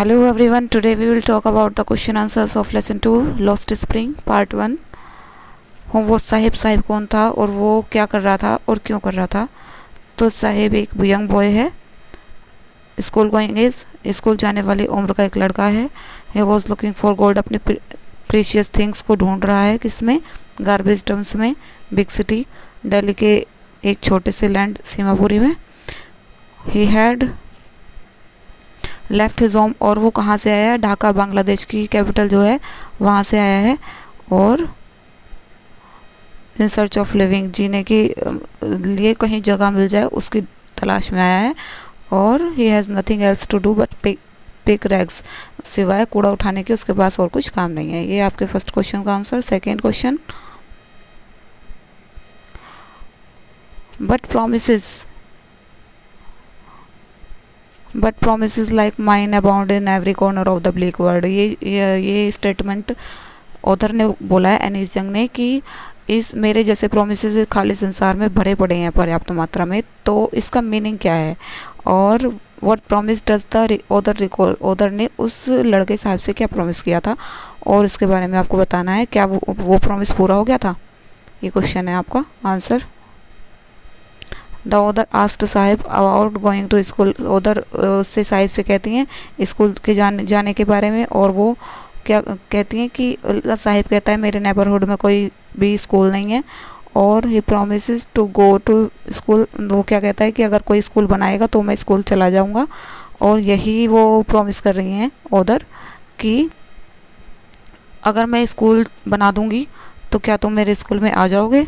Hello everyone, today we will talk about the question answers of lesson 2 Lost Spring part 1। वो साहिब कौन था और वो क्या कर रहा था और क्यों कर रहा था। तो साहिब एक यंग बॉय है, स्कूल गोइंग एज, स्कूल जाने वाली उम्र का एक लड़का है। He was looking for gold, अपने प्रीशियस थिंग्स को ढूंढ रहा है। किसमें? गार्बेज डम्प्स में, बिग सिटी दिल्ली के एक छोटे से लैंड सीमापुरी में। He had left his home, और वो कहाँ से आया है? ढाका, बांग्लादेश की कैपिटल जो है वहाँ से आया है। और इन सर्च ऑफ लिविंग, जीने के लिए कहीं जगह मिल जाए उसकी तलाश में आया है। और he has nothing else to do but pick rags, सिवाय कूड़ा उठाने के उसके पास और कुछ काम नहीं है। ये आपके फर्स्ट क्वेश्चन का answer. Second question, but promises like mine abound in every corner of the bleak world। ये स्टेटमेंट ऑथर ने बोला है, एनीस जंग ने, कि इस मेरे जैसे प्रोमिसेस खाली संसार में भरे पड़े हैं पर्याप्त मात्रा में। तो इसका मीनिंग क्या है और what promise does the author recall, author ने उस लड़के साहब से क्या प्रॉमिस किया था और इसके बारे में आपको बताना है। क्या वो प्रॉमिस पूरा हो गया था? ये क्वेश्चन है आपका answer. The author asked Saheb about going to school. Author उससे साहिब से कहती हैं स्कूल के जाने के बारे में, और वो क्या कहती हैं कि साहिब कहता है मेरे नेबरहुड में कोई भी स्कूल नहीं है। और he promises to go to school, वो क्या कहता है कि अगर कोई स्कूल बनाएगा तो मैं स्कूल चला जाऊंगा। और यही वो प्रॉमिस कर रही हैं ऑथर कि अगर मैं स्कूल बना दूंगी तो क्या तुम मेरे स्कूल में आ जाओगे।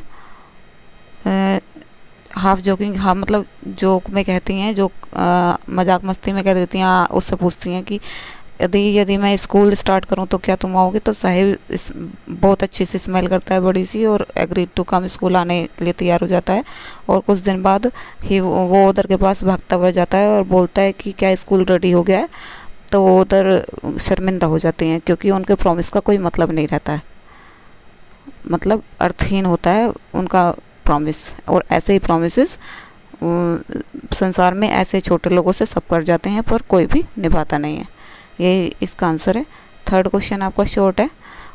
हाफ जोकिंग, हाँ मतलब जोक में कहती हैं, जो मजाक मस्ती में कह देती हैं, उससे पूछती हैं कि यदि मैं स्कूल स्टार्ट करूं तो क्या तुम आओगे। तो साहिब बहुत अच्छी सी स्मेल करता है, बड़ी सी, और एग्री टू कम, स्कूल आने के लिए तैयार हो जाता है। और कुछ दिन बाद ही वो उधर के पास भागता हुआ जाता है और बोलता है कि क्या स्कूल रेडी हो गया है। तो वो उधर शर्मिंदा हो जाती हैं क्योंकि उनके प्रॉमिस का कोई मतलब नहीं रहता है, मतलब अर्थहीन होता है उनका प्रॉमिस। और ऐसे ही प्रॉमिसेस संसार में ऐसे छोटे लोगों से सब कर जाते हैं पर कोई भी निभाता नहीं है। ये इसका आंसर है। थर्ड क्वेश्चन आपका शॉर्ट है,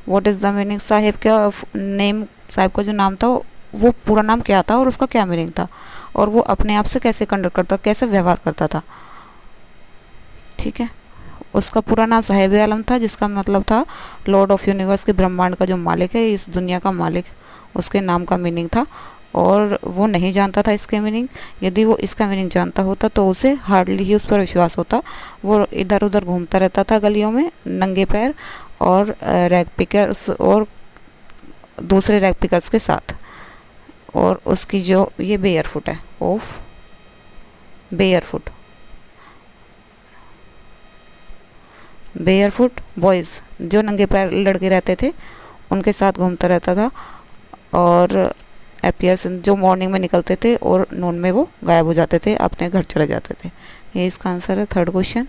what is the meaning. Sahib का नेम, साहिब का जो नाम था वो पूरा नाम क्या था और उसका क्या मीनिंग था, और वो अपने आप से कैसे कंडक्ट करता, कैसे व्यवहार करता था। ठीक है, उसका पूरा नाम साहिब आलम था, जिसका मतलब था लॉर्ड ऑफ यूनिवर्स, के ब्रह्मांड का जो मालिक है, इस दुनिया का मालिक, उसके नाम का मीनिंग था। और वो नहीं जानता था इसके मीनिंग। यदि वो इसका मीनिंग जानता होता तो उसे हार्डली ही उस पर विश्वास होता। वो इधर उधर घूमता रहता था गलियों में नंगे पैर, और रैग पिकर्स और दूसरे रैग पिकर्स के साथ। और उसकी जो ये बेयरफुट है, ऑफ बेयरफुट, बेयरफुट बॉयज़, जो नंगे पैर लड़के रहते थे उनके साथ घूमता रहता था। और अपीयर्स, जो मॉर्निंग में निकलते थे और नून में वो गायब हो जाते थे, अपने घर चले जाते थे। ये इसका आंसर है। थर्ड क्वेश्चन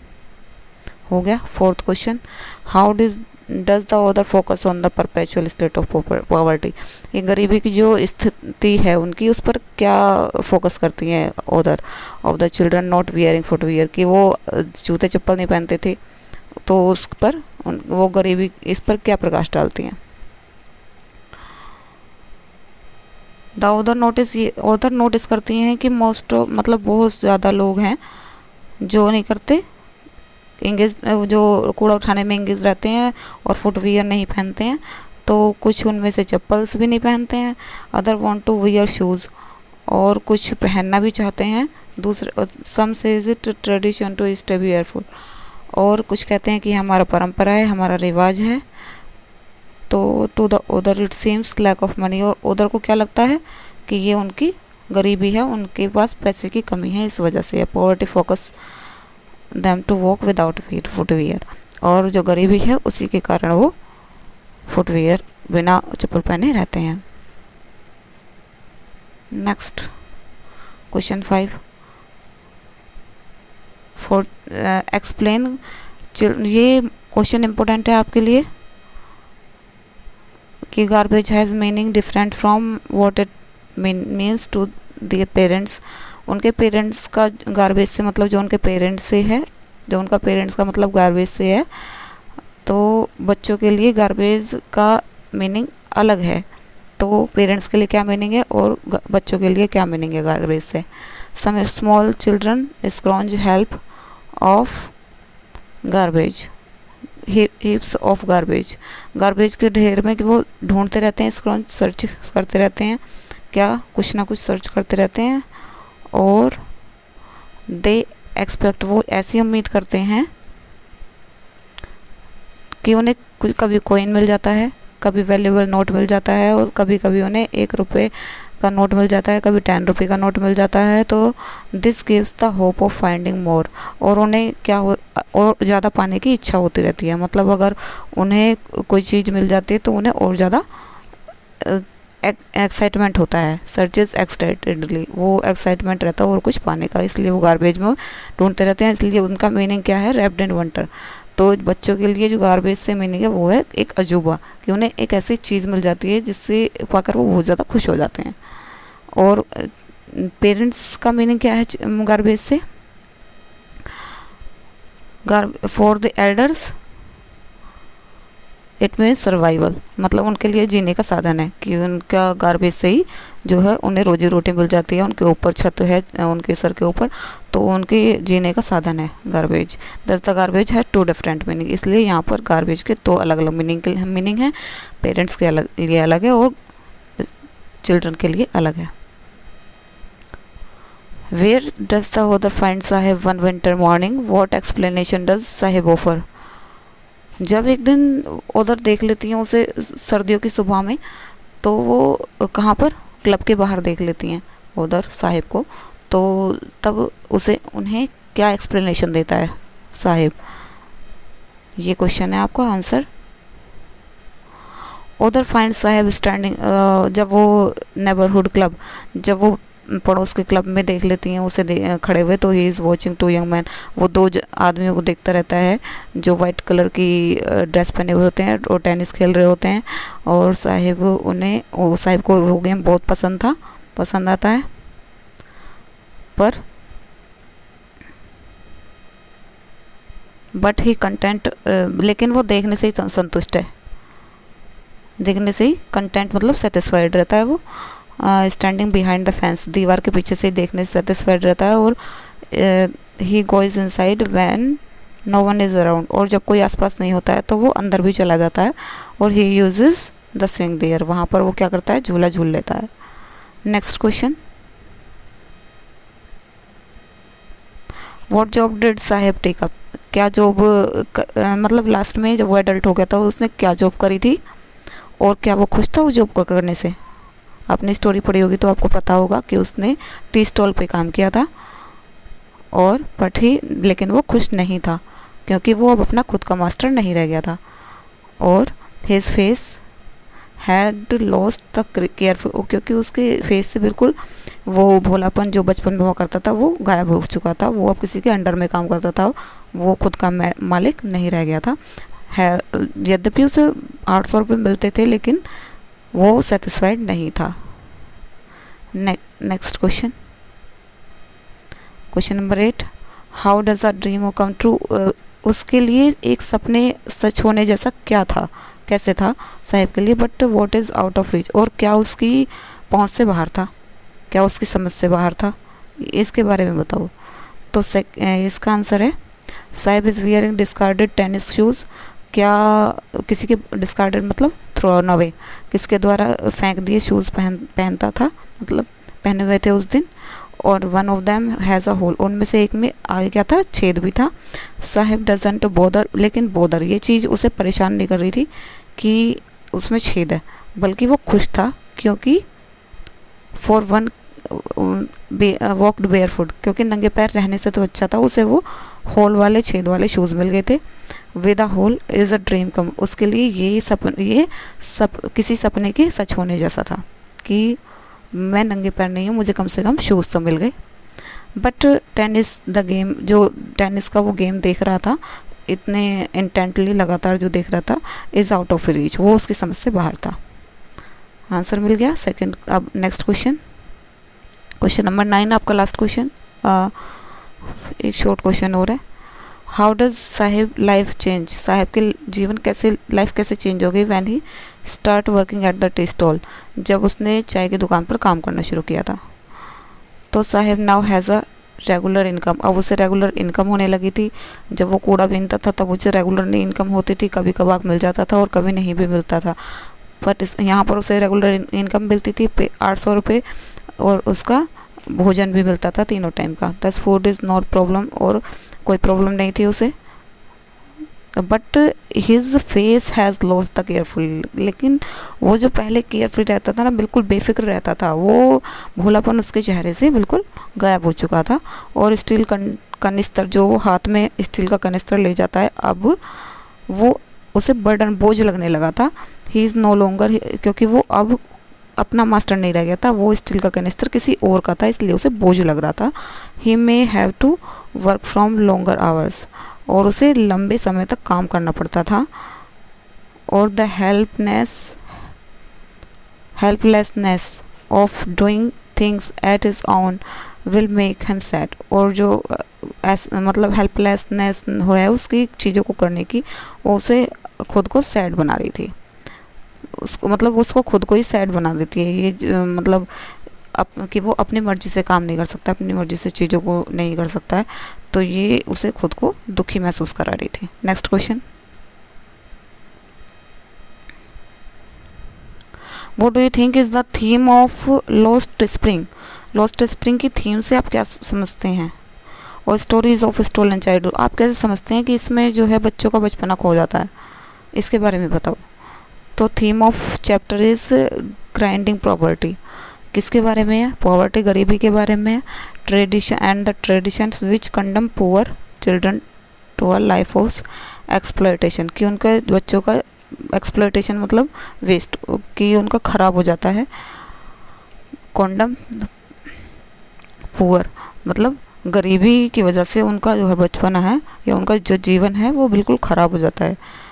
हो गया। Fourth question, how does the author focus on the perpetual state of poverty. ये गरीबी की जो स्थिति है उनकी, उस पर क्या फोकस करती हैं author. Of the children not wearing footwear, कि वो जूते चप्पल नहीं पहनते थे, तो उस पर वो गरीबी, इस पर क्या प्रकाश डालती हैं। द ऑथर नोटिस करती हैं कि मोस्ट, मतलब बहुत ज़्यादा लोग हैं जो नहीं करते, इंगेज, जो कूड़ा उठाने में इंगेज रहते हैं और फुटवियर नहीं पहनते हैं। तो कुछ उनमें से चप्पल्स भी नहीं पहनते हैं। Other want to wear shoes, और कुछ पहनना भी चाहते हैं। दूसरे some says it tradition to stay barefoot, और कुछ कहते हैं कि हमारा परंपरा है, हमारा रिवाज है। तो to the author it seems lack of money, और ओदर को क्या लगता है कि ये उनकी गरीबी है, उनके पास पैसे की कमी है, इस वजह से। Poverty forces them to walk without footwear, और जो गरीबी है उसी के कारण वो फुटवियर, बिना चप्पल पहने रहते हैं। Next question 5, for explain. ये क्वेश्चन इम्पोर्टेंट है आपके लिए कि garbage has meaning different from what it means to their parents. उनके पेरेंट्स का गार्बेज से मतलब जो उनके पेरेंट्स से है जो उनका पेरेंट्स का मतलब गार्बेज से है, तो बच्चों के लिए गार्बेज का मीनिंग अलग है। तो पेरेंट्स के लिए क्या मीनिंग है और बच्चों के लिए क्या मीनिंग है गार्बेज से। Some small children scrounge help of garbage, heaps of garbage, garbage के ढेर में कि वो ढूंढते रहते हैं, स्क्रॉन्ज सर्च करते रहते हैं, क्या कुछ ना कुछ सर्च करते रहते हैं। और दे एक्सपेक्ट, वो ऐसी उम्मीद करते हैं कि उन्हें कभी कॉइन मिल जाता है, कभी वैल्यूएबल नोट मिल जाता है, और कभी कभी उन्हें 1 रुपये का नोट मिल जाता है, कभी 10 रुपये का नोट मिल जाता है। तो this gives the hope of finding more, और उन्हें क्या हो और ज़्यादा पाने की इच्छा होती रहती है। मतलब अगर उन्हें कोई चीज़ मिल जाती है तो उन्हें और ज़्यादा एक्साइटमेंट होता है, सर्चेस एक्साइटेडली, वो एक्साइटमेंट रहता है और कुछ पाने का, इसलिए वो गार्बेज में ढूंढते रहते हैं। इसलिए उनका मीनिंग क्या है, रैप्ड इन वंडर। तो बच्चों के लिए जो गार्बेज से मीनिंग है वो है एक अजूबा, कि उन्हें एक ऐसी चीज़ मिल जाती है जिससे पाकर वो बहुत ज़्यादा खुश हो जाते हैं। और पेरेंट्स का मीनिंग क्या है गार्बेज से, for the elders it means survival, मतलब उनके लिए जीने का साधन है, कि उनका गार्बेज से ही जो है उन्हें रोजी रोटी मिल जाती है, उनके ऊपर छत है उनके सर के ऊपर, तो उनके जीने का साधन है गार्बेज। दस द गार्बेज है 2 डिफरेंट मीनिंग, इसलिए यहाँ पर गार्बेज के 2 अलग अलग मीनिंग है, पेरेंट्स के लिए अलग है और चिल्ड्रन के लिए अलग है। Where does the author find Saheb one winter morning, what explanation does Saheb offer. जब एक दिन उधर देख लेती हैं उसे सर्दियों की सुबह में, तो वो कहाँ पर, क्लब के बाहर देख लेती हैं उधर साहिब को। तो तब उसे उन्हें क्या एक्सप्लेनेशन देता है साहिब, ये क्वेश्चन है आपका आंसर। उधर फाइंड साहिब स्टैंडिंग, जब वो नेबरहुड क्लब, जब वो पड़ोस के क्लब में देख लेती हैं उसे खड़े हुए, तो he is watching 2 young man, वो 2 आदमियों को देखता रहता है जो वाइट कलर की ड्रेस पहने हुए होते हैं और टेनिस खेल रहे होते हैं। और साहिब को वो गेम बहुत पसंद आता है, पर बट ही कंटेंट, लेकिन वो देखने से ही संतुष्ट है, देखने से ही कंटेंट मतलब सेटिस्फाइड रहता है वो। स्टैंडिंग बिहाइंड द फेंस, दीवार के पीछे से ही देखने से सेटिस्फाइड रहता है। और he goes inside when no one is around, और जब कोई आसपास नहीं होता है तो वो अंदर भी चला जाता है। और he uses the swing there, वहाँ पर वो क्या करता है, झूला झूल लेता है। Next question, what job did Saheb take up, क्या जॉब मतलब लास्ट में जब वो एडल्ट हो गया था उसने क्या जॉब करी थी और क्या वो खुश था उस जॉब करने से। आपने स्टोरी पढ़ी होगी तो आपको पता होगा कि उसने टी स्टॉल पे काम किया था, और लेकिन वो खुश नहीं था क्योंकि वो अब अपना खुद का मास्टर नहीं रह गया था। और his face had lost the careful, क्योंकि उसके फेस से बिल्कुल वो भोलापन जो बचपन में हुआ करता था वो गायब हो चुका था, वो अब किसी के अंडर में काम करता था, वो खुद का मालिक नहीं रह गया था। यद्यपि उसे 800 रुपये मिलते थे लेकिन वो सेटिस्फाइड नहीं था। Next question, question number 8, how does a dream come true, उसके लिए एक सपने सच होने जैसा क्या था, कैसे था साहिब के लिए, but what is out of reach, और क्या उसकी पहुंच से बाहर था, क्या उसकी समझ से बाहर था, इसके बारे में बताओ। तो इसका आंसर है Sahib is wearing discarded tennis shoes, क्या किसी के डिस्कार्डेड मतलब थ्रोन अवे, किसके द्वारा फेंक दिए शूज़ पहनता था, मतलब पहने हुए थे उस दिन। और one of them has a hole, उनमें से एक में आगे क्या था, छेद भी था। साहिब डजंट बोदर, लेकिन बोदर ये चीज़ उसे परेशान नहीं कर रही थी कि उसमें छेद है, बल्कि वो खुश था क्योंकि for one walked bear foot, क्योंकि नंगे पैर रहने से तो अच्छा था उसे वो होल वाले छेद वाले शूज़ मिल गए थे। With a hole is a dream come, उसके लिए ये किसी सपने के सच होने जैसा था कि मैं नंगे पैर नहीं हूँ, मुझे कम से कम शूज़ तो मिल गए। बट टेनिस द गेम, जो टेनिस का वो गेम देख रहा था इतने इंटेंटली लगातार जो देख रहा था, इज़ आउट ऑफ रीच, वो उसकी समझ से बाहर था। आंसर मिल गया सेकंड। अब नेक्स्ट क्वेश्चन, क्वेश्चन नंबर 9 आपका लास्ट क्वेश्चन, एक शॉर्ट क्वेश्चन और है। How does Sahib life change, Sahib की जीवन कैसे, लाइफ कैसे चेंज हो गई when he start working at the tea stall, जब उसने चाय की दुकान पर काम करना शुरू किया था। तो Sahib now has a regular income, अब उसे रेगुलर इनकम होने लगी थी। जब वो कूड़ा बीनता था तब उसे रेगुलर नहीं इनकम होती थी, कभी कभार मिल जाता था और कभी नहीं भी मिलता था, बट इस यहाँ पर उसे रेगुलर इनकम मिलती थी 800 रुपये, और उसका भोजन भी मिलता था तीनों टाइम का। दस फूड इज़ नॉट प्रॉब्लम, और कोई प्रॉब्लम नहीं थी उसे। But his face has lost the careful, लेकिन वो जो पहले केयरफ्री रहता था ना, बिल्कुल बेफिक्र रहता था, वो भोलापन उसके चेहरे से बिल्कुल गायब हो चुका था। और स्टील कनिस्तर, जो वो हाथ में स्टील का कनिस्तर ले जाता है, अब वो उसे बर्डन, बोझ लगने लगा था। ही इज़ नो लॉन्गर, क्योंकि वो अब अपना मास्टर नहीं रह गया था, वो स्टील का कनिस्टर किसी और का था, इसलिए उसे बोझ लग रहा था। He may have to work from longer hours, और उसे लंबे समय तक काम करना पड़ता था। और the helplessness of doing things at his own will make him sad, और जो मतलब हेल्पलेसनेस है उसकी चीज़ों को करने की, वो उसे खुद को सैड बना रही थी। उसको मतलब उसको खुद को ही सैड बना देती है ये, मतलब कि वो अपनी मर्ज़ी से काम नहीं कर सकता, अपनी मर्ज़ी से चीज़ों को नहीं कर सकता है, तो ये उसे खुद को दुखी महसूस करा रही थी। Next question, what do you think is the theme of lost spring, lost spring की थीम से आप क्या समझते हैं? और स्टोरीज ऑफ स्टोलन चाइल्डहुड, आप कैसे समझते हैं कि इसमें जो है बच्चों का बचपना खो जाता है, इसके बारे में बताओ। तो theme of chapter is grinding property, किसके बारे में है? पॉवर्टी, गरीबी के बारे में है। Tradition and the traditions which condemn poor children to a life of exploitation, कि उनके बच्चों का एक्सप्लॉयटेशन मतलब वेस्ट, कि उनका ख़राब हो जाता है। कॉन्डम पुअर मतलब गरीबी की वजह से उनका जो है बचपना है या उनका जो जीवन है वो बिल्कुल ख़राब हो जाता है।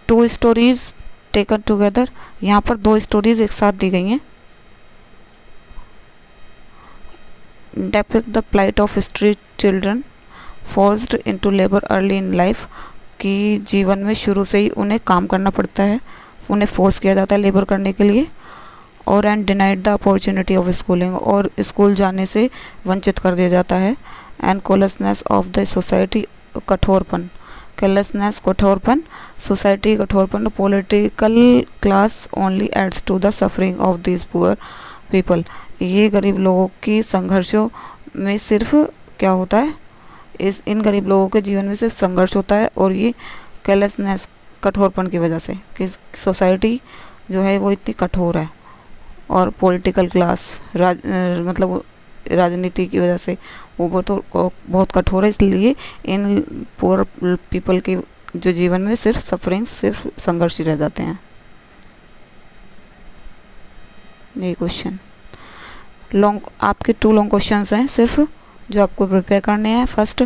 टू स्टोरीज टेकन टुगेदर, यहाँ पर दो स्टोरीज एक साथ दी गई हैं। Depict the plight of street children forced into labour early in life, कि जीवन में शुरू से ही उन्हें काम करना पड़ता है, उन्हें फोर्स किया जाता है लेबर करने के लिए। और and denied the opportunity of schooling, और स्कूल जाने से वंचित कर दिया जाता है। And callousness of the society, कठोरपन, केयरलेसनेस कठोरपन, सोसाइटी कठोरपन, political class only adds to the suffering of this poor people, ये गरीब लोगों की संघर्षों में सिर्फ क्या होता है, इन गरीब लोगों के जीवन में सिर्फ संघर्ष होता है। और ये केयरलेसनेस, कठोरपन की वजह से, कि सोसाइटी जो है वो इतनी कठोर है, और पॉलिटिकल क्लास मतलब राजनीति की वजह से वो बहुत कठोर है, इसलिए इन पुअर पीपल के जो जीवन में सिर्फ सफरिंग, सिर्फ संघर्ष ही रह जाते हैं। ये क्वेश्चन लॉन्ग, आपके 2 लॉन्ग क्वेश्चंस हैं सिर्फ जो आपको प्रिपेयर करने हैं। First,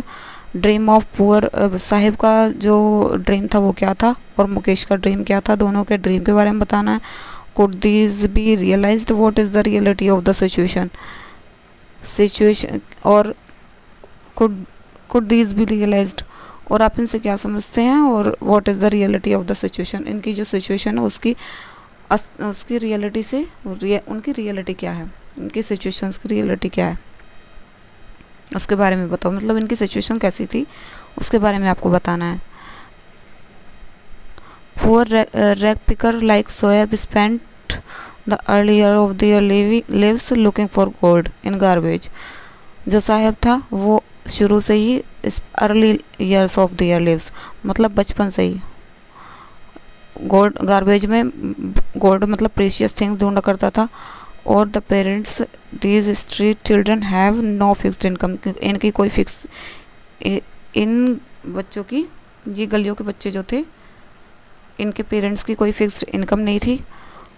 dream of poor, Sahib का जो ड्रीम था वो क्या था, और मुकेश का ड्रीम क्या था, दोनों के ड्रीम के बारे में बताना है। Could these be realised, what is the reality of the situation, और कुड दीज बी रियलाइज्ड, और आप इनसे क्या समझते हैं, और what is the reality of the situation, इनकी जो सिचुएशन है उसकी रियलिटी से उनकी रियलिटी क्या है, इनकी सिचुएशंस की रियलिटी क्या है, उसके बारे में बताओ, मतलब इनकी सिचुएशन कैसी थी उसके बारे में आपको बताना है। Poor rag picker like Saheb spent the early year of their lives looking for gold in garbage, जो साहब था वो शुरू से ही इस early years of their lives मतलब बचपन से ही गोल्ड, गार्बेज में गोल्ड मतलब प्रेशियस थिंग्स ढूंढा करता था। और the parents these street children have no fixed income, इनकी कोई फिक्स, इन बच्चों की, ये गलियों के बच्चे जो थे इनके पेरेंट्स की कोई फिक्स्ड इनकम नहीं थी।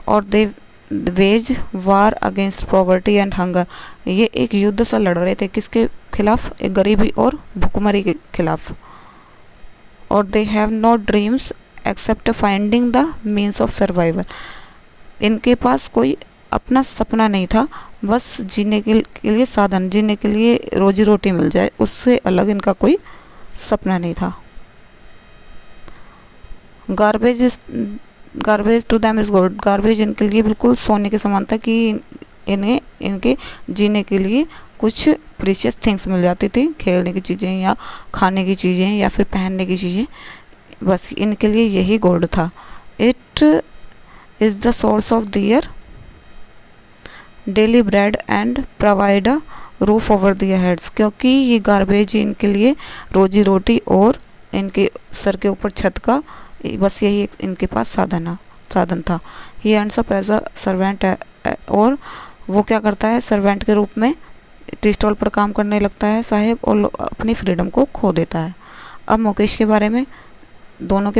और they wage war against poverty and hunger, ये एक युद्ध सा लड़ रहे थे, किसके खिलाफ, एक गरीबी और भुखमरी के खिलाफ। और they have no dreams except finding the means of survival, इनके पास कोई अपना सपना नहीं था बस जीने के लिए साधन, जीने के लिए रोजी रोटी मिल जाए, उससे अलग इनका कोई सपना नहीं था। Garbage garbage to them is gold, garbage इनके लिए बिल्कुल सोने के समान था कि इन्हें इनके जीने के लिए कुछ प्रीशियस थिंग्स मिल जाती थी, खेलने की चीज़ें या खाने की चीज़ें या फिर पहनने की चीज़ें, बस इनके लिए यही गोल्ड था। It is the source of their daily bread and provide a roof over their heads, क्योंकि ये गार्बेज इनके लिए रोजी रोटी और इनके सर के ऊपर छत का, बस यही एक इनके पास साधन था। He ends up as a servant, और वो क्या करता है, सर्वेंट के रूप में टी स्टॉल पर काम करने लगता है साहेब, और अपनी फ्रीडम को खो देता है। अब मुकेश के बारे में, दोनों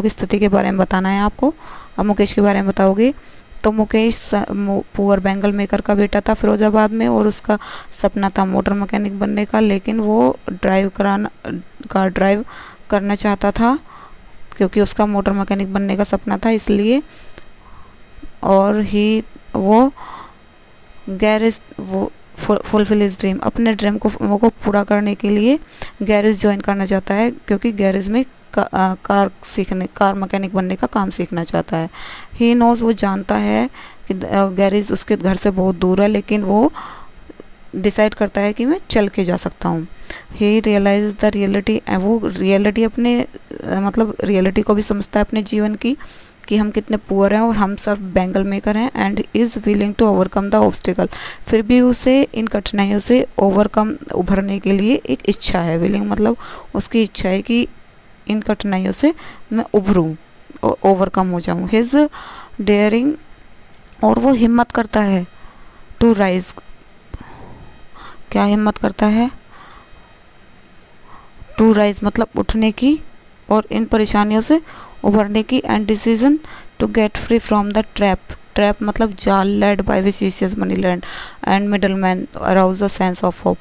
की स्थिति के बारे में बताना है आपको। अब मुकेश के बारे में बताओगे तो मुकेश पुअर बैंगल मेकर का बेटा था फिरोजाबाद में, और उसका सपना था मोटर मैकेनिक बनने का, लेकिन वो ड्राइव करना चाहता था क्योंकि उसका मोटर मैकेनिक बनने का सपना था, इसलिए। और वो गैरेज, वो फुलफिल हिज ड्रीम, अपने ड्रीम को पूरा करने के लिए गैरेज ज्वाइन करना चाहता है, क्योंकि गैरेज में कार मैकेनिक बनने का काम सीखना चाहता है। ही नोज, वो जानता है कि गैरेज उसके घर से बहुत दूर है, लेकिन वो डिसाइड करता है कि मैं चल के जा सकता हूँ। ही रियलाइज द रियलिटी, वो रियलिटी अपने मतलब रियलिटी को भी समझता है अपने जीवन की, कि हम कितने पुअर हैं और हम सिर्फ बैंगल मेकर हैं, and is willing to overcome the obstacle, फिर भी उसे इन कठिनाइयों से उभरने के लिए एक इच्छा है। विलिंग मतलब उसकी इच्छा है कि इन कठिनाइयों से मैं उभरूँ, ओवरकम हो जाऊँ। हिज डेयरिंग, और वो हिम्मत करता है, टू राइज, क्या हिम्मत करता है, टू राइज मतलब उठने की और इन परेशानियों से उभरने की, and decision to get free from the trap मतलब जाल led by vicious money land and middleman arouse a sense of hope,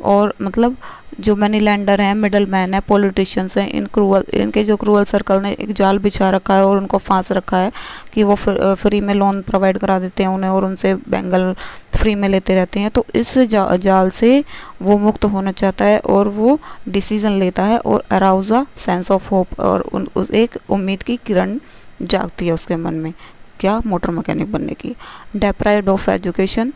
और मतलब जो मनी लैंडर हैं, मिडल मैन है, पॉलिटिशियंस हैं, इनके जो क्रूअल सर्कल ने एक जाल बिछा रखा है और उनको फांस रखा है कि वो फ्री में लोन प्रोवाइड करा देते हैं उन्हें और उनसे बैंगल फ्री में लेते रहते हैं। तो इस जाल से वो मुक्त होना चाहता है और वो डिसीजन लेता है और arouse a sense of hope, और एक उम्मीद की किरण जागती है उसके मन में, क्या, मोटर मैकेनिक बनने की। डेप्राइव्ड ऑफ एजुकेशन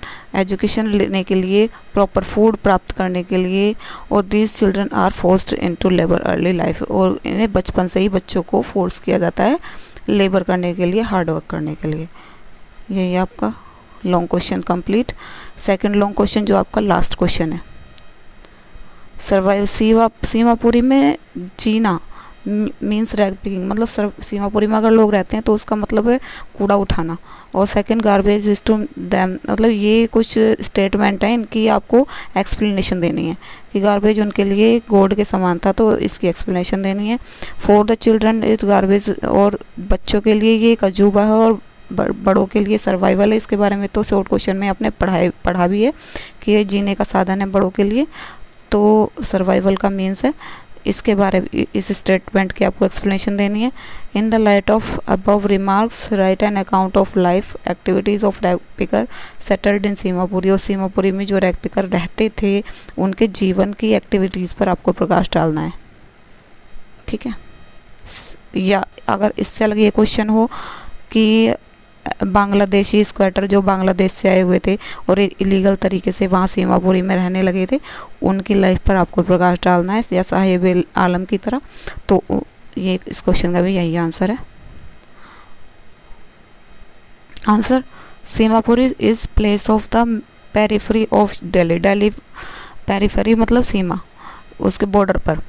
लेने के लिए, प्रॉपर फूड प्राप्त करने के लिए, और these children are forced into labour early life, और इन्हें बचपन से ही बच्चों को फोर्स किया जाता है लेबर करने के लिए, हार्ड वर्क करने के लिए। यही आपका long question complete. Second long question जो आपका लास्ट क्वेश्चन है, सर्वाइव सीमापुरी में जीना मीन्स रैग पिकिंग, मतलब सीमापुरी में अगर लोग रहते हैं तो उसका मतलब है कूड़ा उठाना। और second garbage is to them, मतलब ये कुछ स्टेटमेंट है, इनकी आपको एक्सप्लेनेशन देनी है कि गार्बेज उनके लिए गोल्ड के समान था, तो इसकी एक्सप्लेनेशन देनी है। For the children is garbage, और बच्चों के लिए ये एक अजूबा है और बड़ों के लिए सर्वाइवल है। इसके बारे में तो शॉर्ट क्वेश्चन में आपने पढ़ा भी है कि ये जीने का साधन है बड़ों के लिए, तो सर्वाइवल का मीन्स है। इसके बारे में, इस स्टेटमेंट की आपको एक्सप्लेनेशन देनी है। In the light of above remarks right an account of life activities of rag picker settled in Seemapuri, और सीमापुरी में जो रैग पिकर रहते थे उनके जीवन की एक्टिविटीज़ पर आपको प्रकाश डालना है, ठीक है। या अगर इससे अलग ये क्वेश्चन हो कि बांग्लादेशी स्क्वाटर जो बांग्लादेश से आए हुए थे और इलीगल तरीके से वहाँ सीमापुरी में रहने लगे थे, उनकी लाइफ पर आपको प्रकाश डालना है, या साहिब आलम की तरह। तो ये इस क्वेश्चन का भी यही आंसर है। Answer, Seemapuri is place of the periphery of Delhi. Delhi periphery मतलब सीमा, उसके बॉर्डर पर,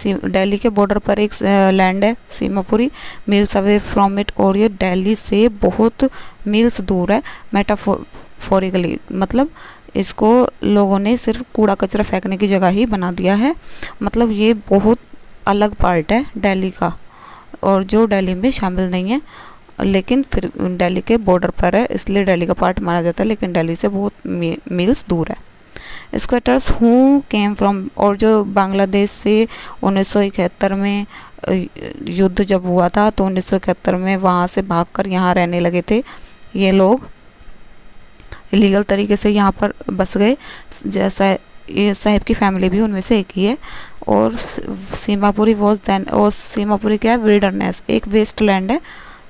दिल्ली के बॉर्डर पर एक लैंड है Seemapuri, meals away from it, और ये दिल्ली से बहुत मील्स दूर है। मेटाफोरिकली मतलब इसको लोगों ने सिर्फ कूड़ा कचरा फेंकने की जगह ही बना दिया है, मतलब ये बहुत अलग पार्ट है दिल्ली का, और जो दिल्ली में शामिल नहीं है, लेकिन फिर दिल्ली के बॉर्डर पर है इसलिए दिल्ली का पार्ट माना जाता है, लेकिन दिल्ली से बहुत मील्स दूर है। स्क्वाटर्स हु केम फ्रॉम, और जो बांग्लादेश से 1971 में युद्ध जब हुआ था तो 1971 में वहाँ से भागकर यहाँ रहने लगे थे ये लोग, इलीगल तरीके से यहाँ पर बस गए, जैसा ये साहिब की फैमिली भी उनमें से एक ही है। और सीमापुरी वॉज देन, और सीमापुरी क्या है, विल्डरनेस, एक वेस्ट लैंड है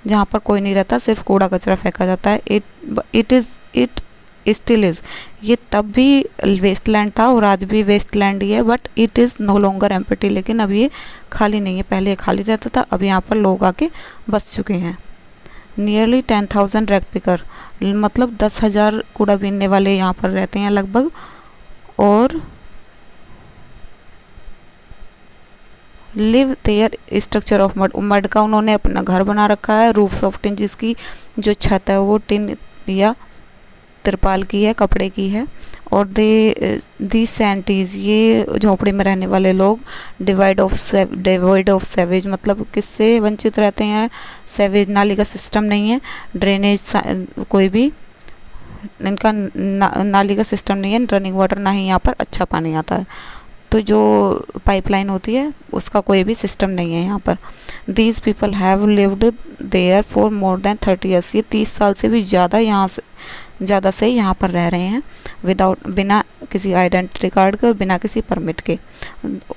जहाँ पर कोई नहीं रहता, सिर्फ कूड़ा कचरा फेंका जाता है। इट स्टिल इज़, ये तब भी वेस्ट लैंड था और आज भी वेस्ट लैंड ही है, but it is no longer empty, लेकिन अब ये खाली नहीं है, पहले ये खाली रहता था, अब यहाँ पर लोग आके बस चुके हैं। नियरली 10,000 रैग पिकर, मतलब 10,000 कूड़ा बीनने वाले यहाँ पर रहते हैं लगभग। और live there structure of mud, mud का उन्होंने अपना घर बना रखा है। रूफ्स ऑफ टिन, जिसकी जो छत है वो टिन या तिरपाल की है, कपड़े की है। और दी सैंटीज, ये झोपड़ी में रहने वाले लोग। डिवाइड ऑफ सेवेज, मतलब किससे वंचित रहते हैं, सेवेज, नाली का सिस्टम नहीं है, ड्रेनेज कोई भी इनका नाली का सिस्टम नहीं है, रनिंग वाटर ना ही यहाँ पर अच्छा पानी आता है, तो जो पाइपलाइन होती है उसका कोई भी सिस्टम नहीं है यहाँ पर। These people have lived there for more than 30 years, ये 30 साल से भी ज़्यादा से यहाँ पर रह रहे हैं, विदाउट, बिना किसी आइडेंटिटी कार्ड के और बिना किसी परमिट के।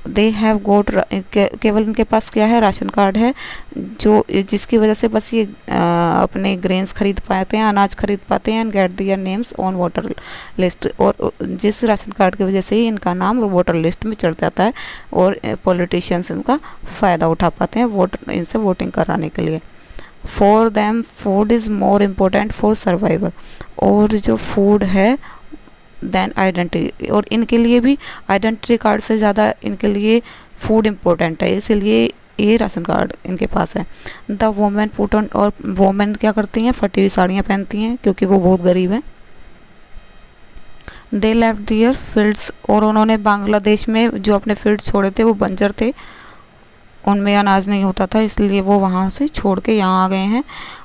दे हैव गोट, केवल उनके पास क्या है, राशन कार्ड है, जो जिसकी वजह से बस ये अपने ग्रेन्स खरीद पाते हैं, अनाज खरीद पाते हैं, and get their names on voter list, और जिस राशन कार्ड की वजह से ही इनका नाम वोटर लिस्ट में चढ़ जाता है और पॉलिटिशियंस इनका फ़ायदा उठा पाते हैं इनसे वोटिंग कराने के लिए। For them food is more important for survival, और जो फूड है देन आइडेंटिटी, और इनके लिए भी आइडेंटिटी कार्ड से ज़्यादा इनके लिए फूड इम्पोर्टेंट है, इसलिए ये राशन कार्ड इनके पास है। द वोमेन पुट ऑन, और वोमेन क्या करती हैं, फटी हुई साड़ियाँ पहनती हैं क्योंकि वो बहुत गरीब हैं। दे लेफ्ट दियर फील्ड्स, और उन्होंने बांग्लादेश में जो अपने फील्ड्स छोड़े थे वो बंजर थे, उनमें अनाज नहीं होता था, इसलिए वो वहाँ से छोड़ के यहाँ आ गए हैं।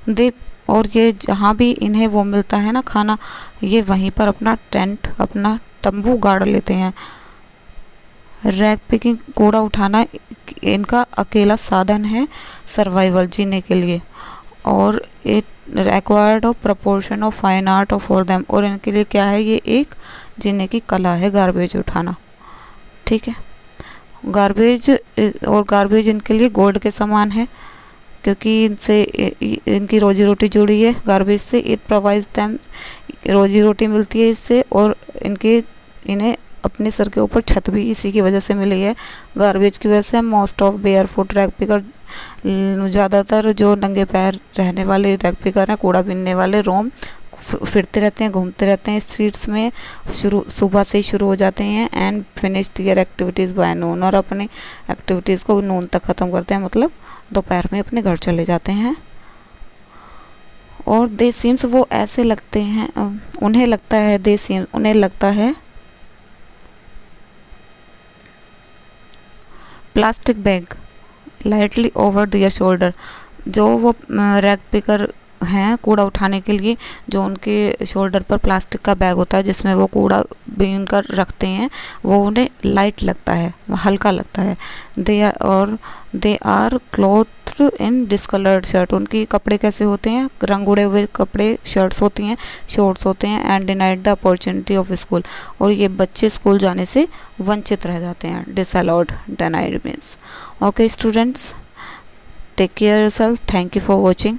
दे, और ये जहाँ भी इन्हें वो मिलता है ना खाना, ये वहीं पर अपना टेंट, अपना तंबू गाड़ लेते हैं। रैग पिकिंग, कूड़ा उठाना इनका अकेला साधन है सर्वाइवल, जीने के लिए, और it required of proportion of fine art of for them, और इनके लिए क्या है, ये एक जीने की कला है गार्बेज उठाना, ठीक है। गार्बेज, और गार्बेज इनके लिए गोल्ड के समान है, क्योंकि इनसे इनकी रोजी रोटी जुड़ी है गार्बेज से। इट प्रोवाइड्स देम, रोजी रोटी मिलती है इससे, और इन्हें अपने सर के ऊपर छत भी इसी की वजह से मिली है, गार्बेज की वजह से। Most of bear foot rag picker, ज़्यादातर जो नंगे पैर रहने वाले रैग पिकर हैं, कूड़ा बीनने वाले, रोम फिरते रहते हैं, घूमते रहते हैं स्ट्रीट्स में, सुबह से ही शुरू हो जाते हैं, and finish their activities by noon, और अपनी एक्टिविटीज़ को नून तक ख़त्म करते हैं, मतलब दोपहर में अपने घर चले जाते हैं। और दे सीम्स, वो ऐसे लगते हैं, उन्हें लगता है, दे सीम्स, उन्हें लगता है प्लास्टिक बैग लाइटली ओवर दियर शोल्डर, जो वो रैग पिकर हैं कूड़ा उठाने के लिए, जो उनके शोल्डर पर प्लास्टिक का बैग होता है जिसमें वो कूड़ा बीन कर रखते हैं, वो उन्हें लाइट लगता है, हल्का लगता है। They are clothed in discoloured shirt, उनकी कपड़े कैसे होते हैं, रंग उड़े हुए कपड़े, शर्ट्स होती हैं, शॉर्ट्स होते हैं। And denied the opportunity of school, और ये बच्चे स्कूल जाने से वंचित रह जाते हैं। Disallowed, denied means. Okay students, take care yourself, thank you for watching.